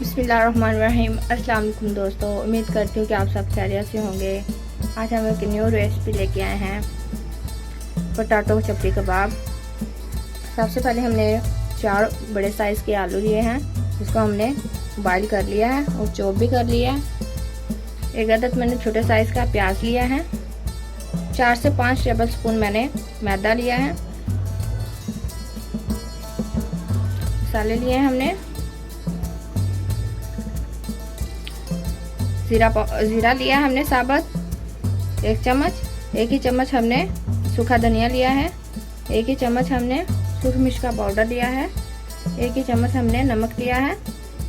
बिस्मिल्लाहिर्रहमानिर्रहीम। अस्सलाम वालेकुम दोस्तों, उम्मीद करती हूँ कि आप सब खैरियत से होंगे। आज हम एक न्यू रेसिपी लेके आए हैं, पोटैटो चपली कबाब। सबसे पहले हमने 4 बड़े साइज़ के आलू लिए हैं, जिसको हमने बॉईल कर लिया है और चॉप भी कर लिया है। एक अदद मैंने छोटे साइज़ का प्याज लिया है। 4 से 5 टेबल स्पून मैंने मैदा लिया है। मसाले लिए हैं हमने ज़ीरा लिया है हमने साबुत 1 चम्मच। 1 ही चम्मच हमने सूखा धनिया लिया है। 1 ही चम्मच हमने सूखी मिर्च का पाउडर लिया है। 1 ही चम्मच हमने नमक लिया है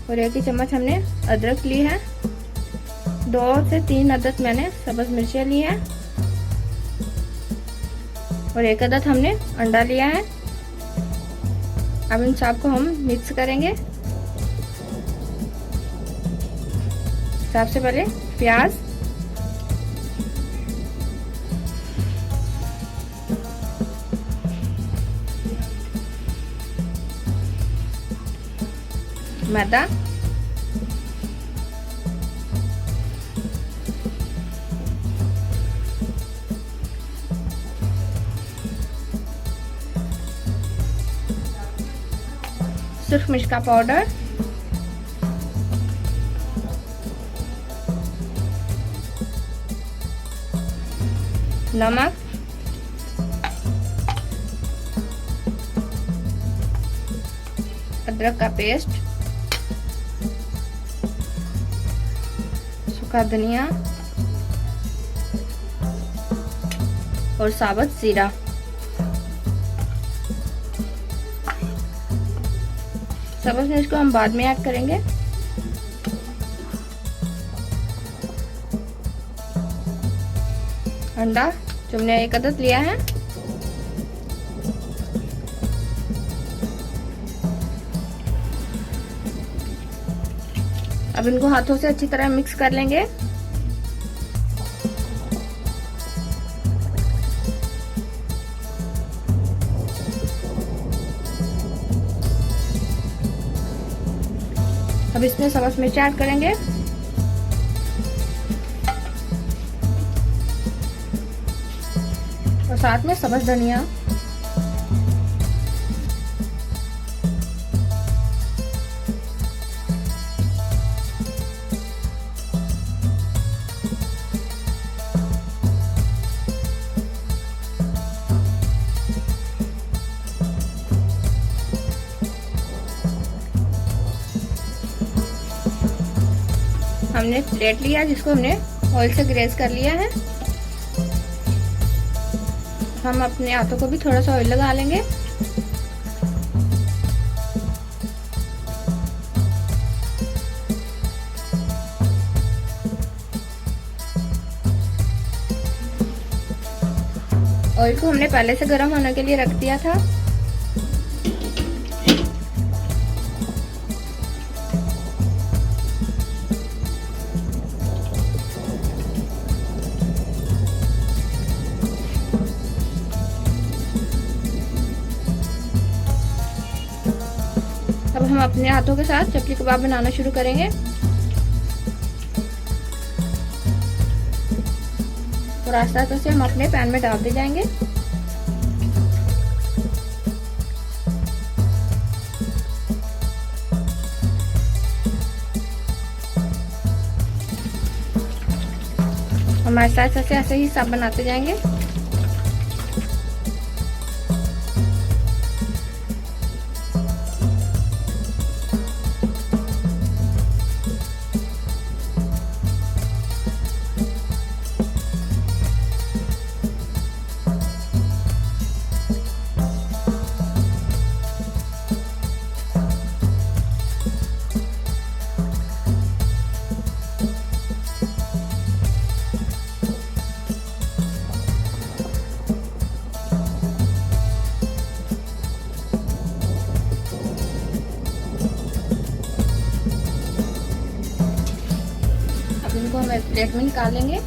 और 1 ही चम्मच हमने अदरक ली है। 2 से 3 अदद मैंने सब्ज़ मिर्चें ली है और 1 अदद हमने अंडा लिया है। अब इन सब को हम मिक्स करेंगे। सबसे पहले प्याज, मैदा, सूखी मिर्च का पाउडर, नमक, अदरक का पेस्ट, सूखा धनिया और साबुत जीरा। सब्ज़ मिर्च को हम बाद में ऐड करेंगे। अंडा जो हमने 1 अदद लिया है, अब इनको हाथों से अच्छी तरह मिक्स कर लेंगे। अब इसमें सब्ज़ मिर्च ऐड करेंगे और साथ में सब्ज़ धनिया। हमने प्लेट लिया जिसको हमने ऑयल से ग्रेज कर लिया है। हम अपने हाथों को भी थोड़ा सा ऑयल लगा लेंगे। ऑयल को हमने पहले से गर्म होने के लिए रख दिया था। अब हम अपने हाथों के साथ चपली कबाब बनाना शुरू करेंगे और आस्ते आस्ते से हम अपने पैन में डालते जाएंगे। हम आस्ते आस्ते से ऐसे ही सब बनाते जाएंगे। इनको हम एक प्लेट में निकाल लेंगे।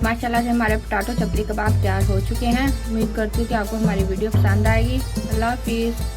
माशाल्लाह से हमारे पटाटो चपली कबाब तैयार हो चुके हैं। उम्मीद करती हूँ कि आपको हमारी वीडियो पसंद आएगी। अल्लाह हाफिज़।